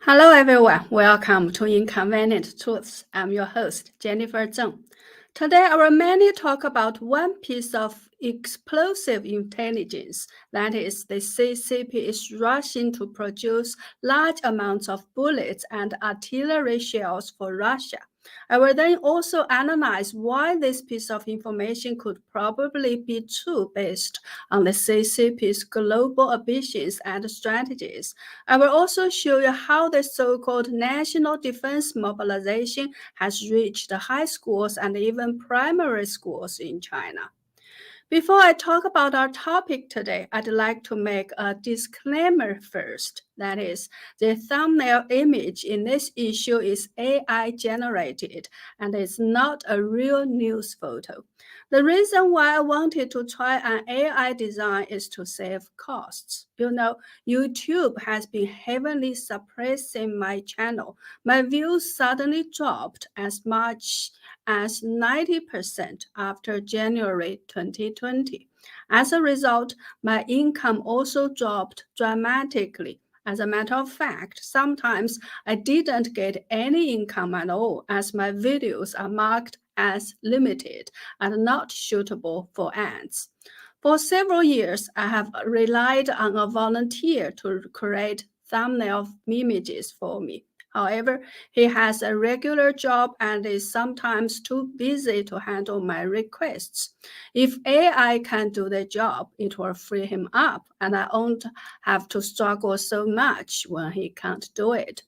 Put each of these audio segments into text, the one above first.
Hello everyone, welcome to Inconvenient Truths. I'm your host, Jennifer Zeng. Today our many talk about one piece of explosive intelligence, that is, the CCP is rushing to produce large amounts of bullets and artillery shells for Russia. I will then also analyze why this piece of information could probably be true based on the CCP's global ambitions and strategies. I will also show you how the so-called national defense mobilization has reached the high schools and even primary schools in China. Before I talk about our topic today, I'd like to make a disclaimer first. That is, the thumbnail image in this issue is AI generated and is not a real news photo. The reason why I wanted to try an AI design is to save costs. You know, YouTube has been heavily suppressing my channel. My views suddenly dropped as much as 90% after January 2020. As a result, my income also dropped dramatically. As a matter of fact, sometimes I didn't get any income at all, as my videos are marked as limited and not suitable for ads. For several years, I have relied on a volunteer to create thumbnail images for me. However, he has a regular job and is sometimes too busy to handle my requests. If AI can do the job, it will free him up, and I won't have to struggle so much when he can't do it.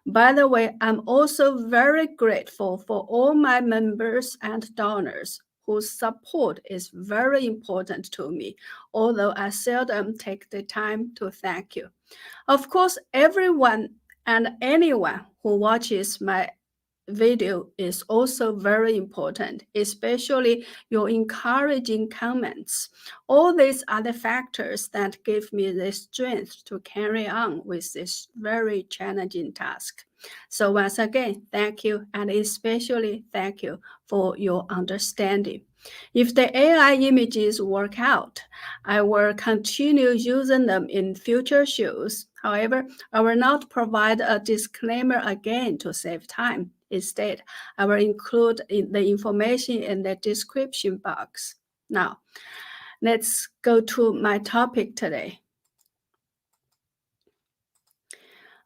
By the way, I'm also very grateful for all my members and donors whose support is very important to me, although I seldom take the time to thank you. Of course, everyone and anyone who watches my video is also very important, especially your encouraging comments. All these are the factors that give me the strength to carry on with this very challenging task. So once again, thank you, and especially thank you for your understanding. If the AI images work out, I will continue using them in future shows. However, I will not provide a disclaimer again to save time. Instead, I will include the information in the description box. Now, let's go to my topic today.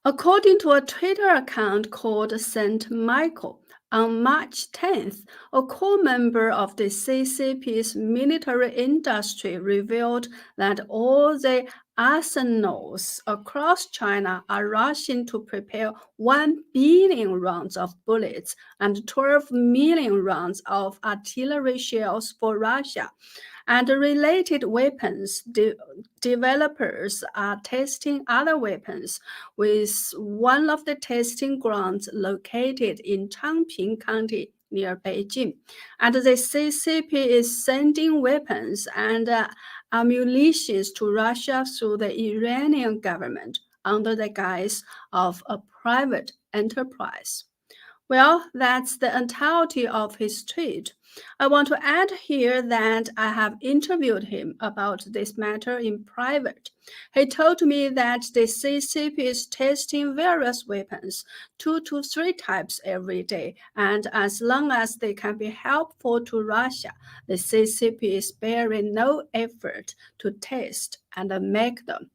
According to a Twitter account called St. Michael, on March 10th, a core member of the CCP's military industry revealed that all the arsenals across China are rushing to prepare 1 billion rounds of bullets and 12 million rounds of artillery shells for Russia. And related weapons developers are testing other weapons, with one of the testing grounds located in Changping County near Beijing. And the CCP is sending weapons and ammunition to Russia through the Iranian government under the guise of a private enterprise. Well, that's the entirety of his tweet. I want to add here that I have interviewed him about this matter in private. He told me that the CCP is testing various weapons, 2 to 3 types every day, and as long as they can be helpful to Russia, the CCP is sparing no effort to test and make them.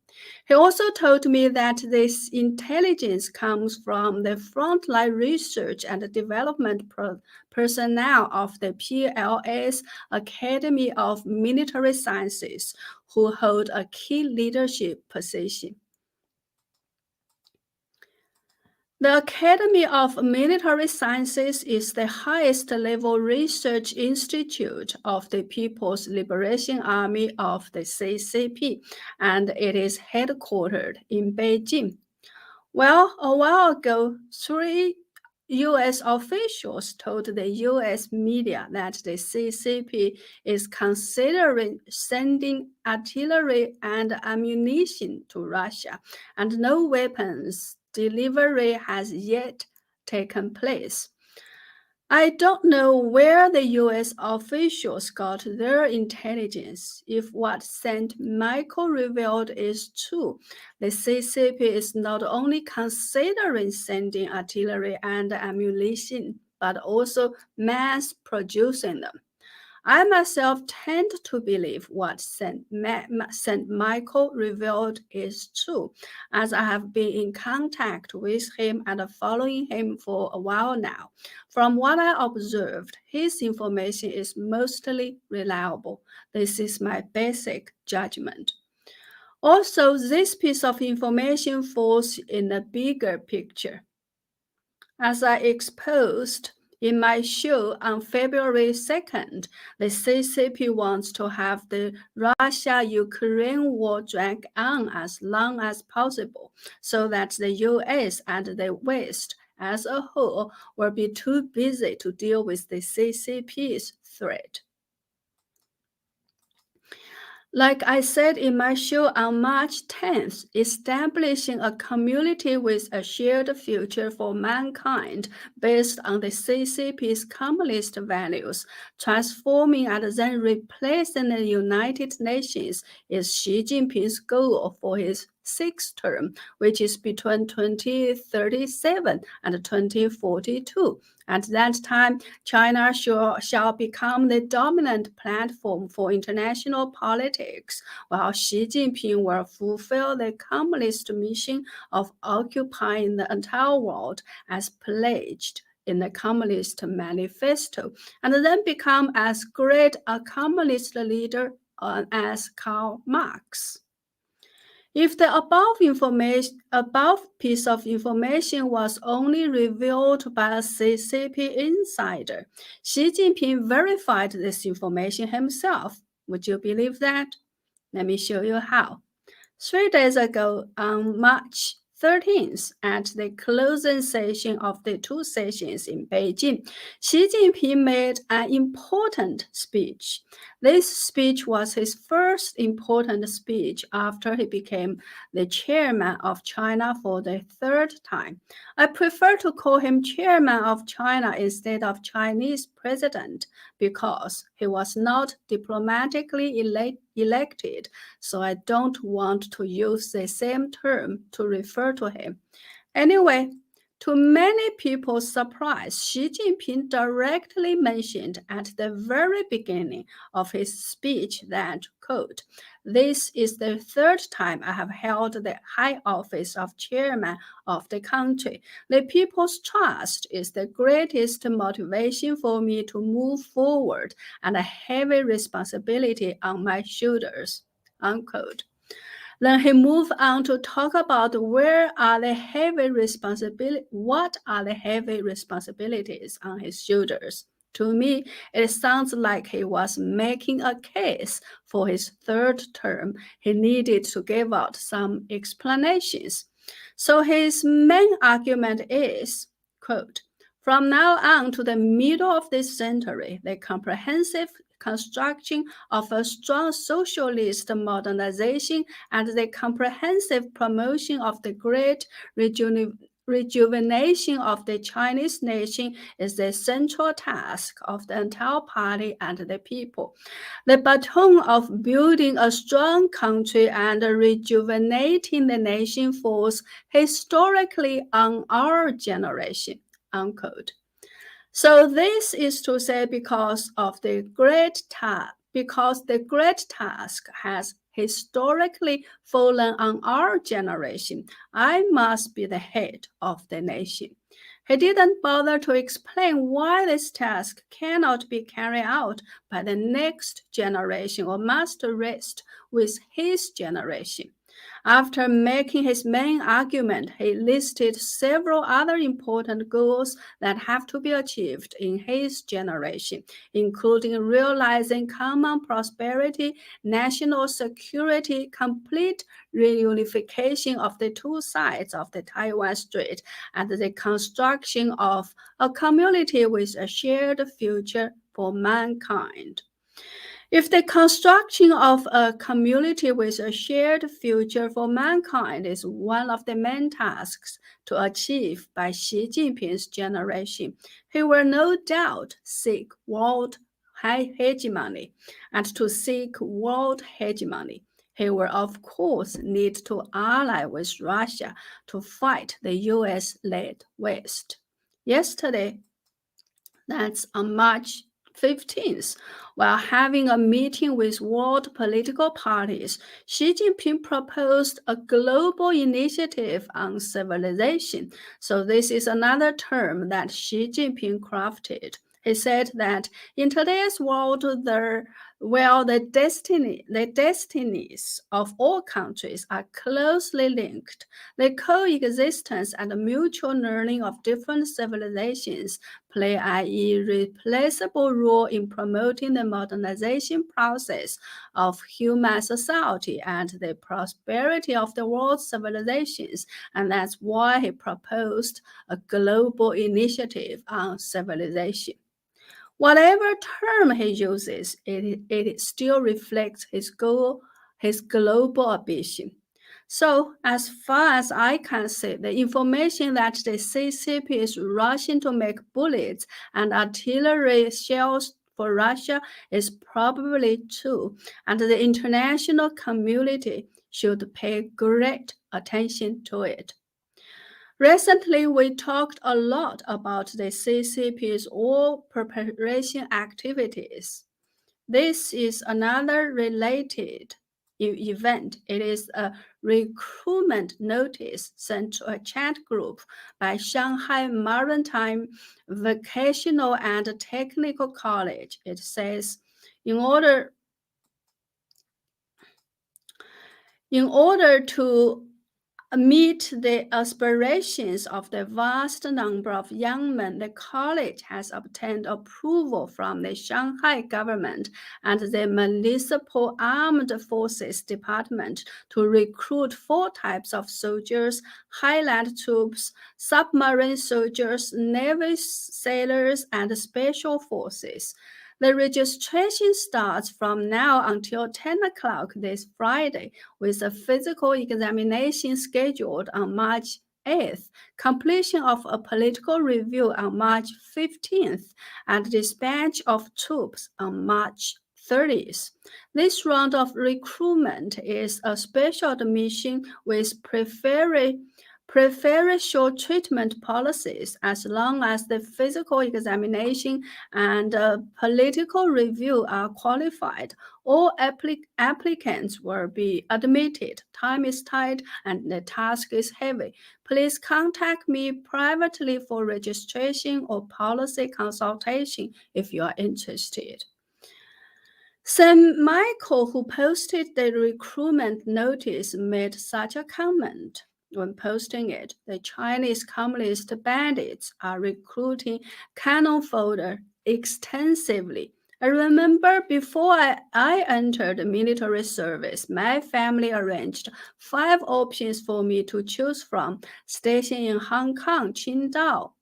He also told me that this intelligence comes from the frontline research and development personnel of the PLA's Academy of Military Sciences, who hold a key leadership position. The Academy of Military Sciences is the highest level research institute of the People's Liberation Army of the CCP, and it is headquartered in Beijing. Well, a while ago, 3 U.S. officials told the U.S. media that the CCP is considering sending artillery and ammunition to Russia, and no weapons delivery has yet taken place. I don't know where the US officials got their intelligence. If what St. Michael revealed is true, the CCP is not only considering sending artillery and ammunition, but also mass producing them. I myself tend to believe what St. Michael revealed is true, as I have been in contact with him and following him for a while now. From what I observed, his information is mostly reliable. This is my basic judgment. Also, this piece of information falls in a bigger picture. As I exposed in my show on February 2nd, the CCP wants to have the Russia-Ukraine war drag on as long as possible so that the US and the West as a whole will be too busy to deal with the CCP's threat. Like I said in my show on March 10th, establishing a community with a shared future for mankind based on the CCP's communist values, transforming and then replacing the United Nations is Xi Jinping's goal for his sixth term, which is between 2037 and 2042. At that time, China shall become the dominant platform for international politics, while Xi Jinping will fulfill the communist mission of occupying the entire world as pledged in the Communist Manifesto, and then become as great a communist leader as Karl Marx. If the above piece of information was only revealed by a CCP insider, Xi Jinping verified this information himself. Would you believe that? Let me show you how. 3 days ago, on March 13th, at the closing session of the two sessions in Beijing, Xi Jinping made an important speech. This speech was his first important speech after he became the chairman of China for the third time. I prefer to call him chairman of China instead of Chinese president because he was not diplomatically elected, so I don't want to use the same term to refer to him. Anyway, to many people's surprise, Xi Jinping directly mentioned at the very beginning of his speech that, quote, "This is the third time I have held the high office of chairman of the country. The people's trust is the greatest motivation for me to move forward and a heavy responsibility on my shoulders," unquote. Then he moved on to talk about what are the heavy responsibilities on his shoulders. To me, it sounds like he was making a case for his third term. He needed to give out some explanations. So his main argument is, quote, "From now on to the middle of this century, the comprehensive construction of a strong socialist modernization and the comprehensive promotion of the great rejuvenation of the Chinese nation is the central task of the entire party and the people. The baton of building a strong country and rejuvenating the nation falls historically on our generation," unquote. So this is to say because the great task has historically fallen on our generation, I must be the head of the nation. He didn't bother to explain why this task cannot be carried out by the next generation or must rest with his generation. After making his main argument, he listed several other important goals that have to be achieved in his generation, including realizing common prosperity, national security, complete reunification of the two sides of the Taiwan Strait, and the construction of a community with a shared future for mankind. If the construction of a community with a shared future for mankind is one of the main tasks to achieve by Xi Jinping's generation, he will no doubt seek world hegemony. And to seek world hegemony, he will of course need to ally with Russia to fight the US-led West. Yesterday, that's on March 15th, while having a meeting with world political parties, Xi Jinping proposed a global initiative on civilization. So this is another term that Xi Jinping crafted. He said that in today's world, the destinies of all countries are closely linked. The coexistence and mutual learning of different civilizations play an irreplaceable role in promoting the modernization process of human society and the prosperity of the world's civilizations. And that's why he proposed a global initiative on civilization. Whatever term he uses, it still reflects his global ambition. So, as far as I can see, the information that the CCP is rushing to make bullets and artillery shells for Russia is probably true, and the international community should pay great attention to it. Recently, we talked a lot about the CCP's war preparation activities. This is another related event. It is a recruitment notice sent to a chat group by Shanghai Maritime Vocational and Technical College. It says, in order to meet the aspirations of the vast number of young men, the college has obtained approval from the Shanghai government and the Municipal Armed Forces Department to recruit 4 types of soldiers: highland troops, submarine soldiers, Navy sailors, and special forces. The registration starts from now until 10 o'clock this Friday, with a physical examination scheduled on March 8th, completion of a political review on March 15th, and dispatch of troops on March 30th. This round of recruitment is a special admission with preferential treatment policies. As long as the physical examination and political review are qualified, all applicants will be admitted. Time is tight and the task is heavy. Please contact me privately for registration or policy consultation if you are interested. St. Michael, who posted the recruitment notice, made such a comment. When posting it, the Chinese Communist bandits are recruiting cannon fodder extensively. I remember before I entered military service, my family arranged 5 options for me to choose from: station in Hong Kong, Qingdao,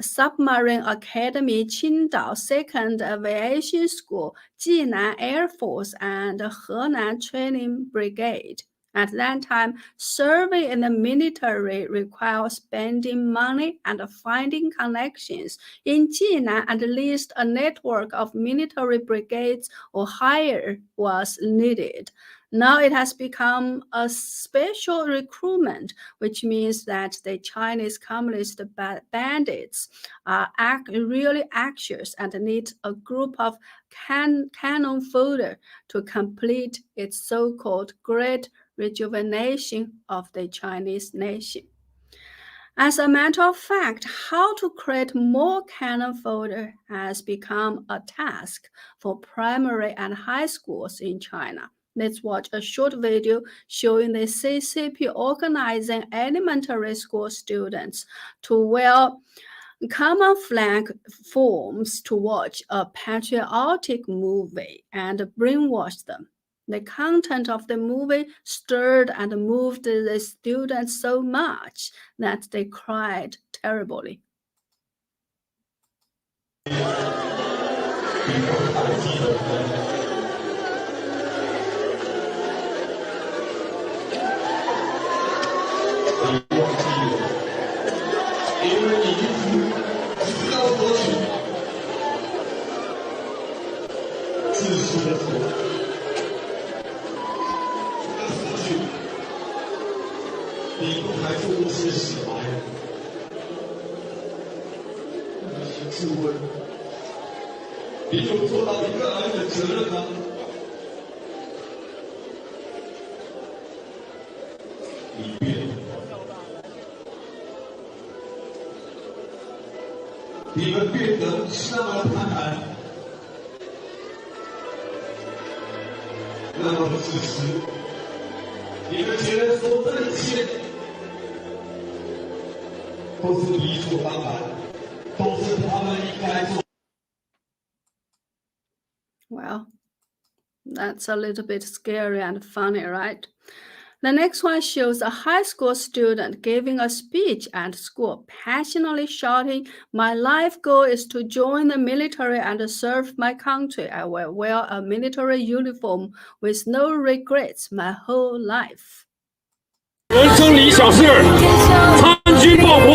Submarine Academy, Qingdao, 2nd Aviation School, Jinan Air Force, and Henan Training Brigade. At that time, serving in the military required spending money and finding connections. In Jinan, at least a network of military brigades or higher was needed. Now it has become a special recruitment, which means that the Chinese Communist bandits are really anxious and need a group of cannon fodder to complete its so-called great rejuvenation of the Chinese nation. As a matter of fact, how to create more cannon fodder has become a task for primary and high schools in China. Let's watch a short video showing the CCP organizing elementary school students to wear camouflage forms to watch a patriotic movie and brainwash them. The content of the movie stirred and moved the students so much that they cried terribly. 这些死白。请问，你有做到一个儿子的责任吗？你变了，你们变得是那么贪婪，那么自私。你们觉得说这一切都是理所当然，都是他们应该做。Well, that's a little bit scary and funny, right? The next one shows a high school student giving a speech at school, passionately shouting, "My life goal is to join the military and serve my country. I will wear a military uniform with no regrets my whole life." 人生理想是参军报国，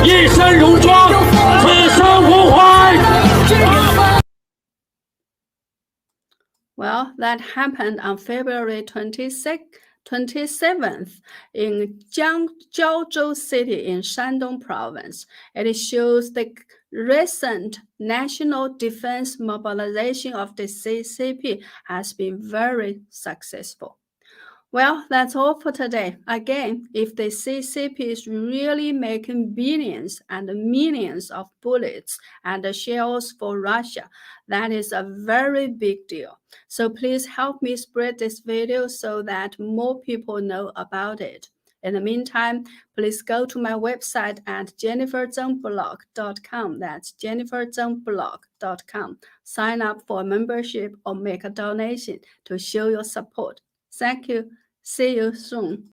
一身戎装，此生无悔。 Well, that happened on February 27th in Jiaozhou City in Shandong Province. It shows the recent national defense mobilization of the CCP has been very successful. Well, that's all for today. Again, if the CCP is really making billions and millions of bullets and shells for Russia, that is a very big deal. So please help me spread this video so that more people know about it. In the meantime, please go to my website at jenniferzengblog.com. That's jenniferzengblog.com. Sign up for a membership or make a donation to show your support. Thank you. See you soon.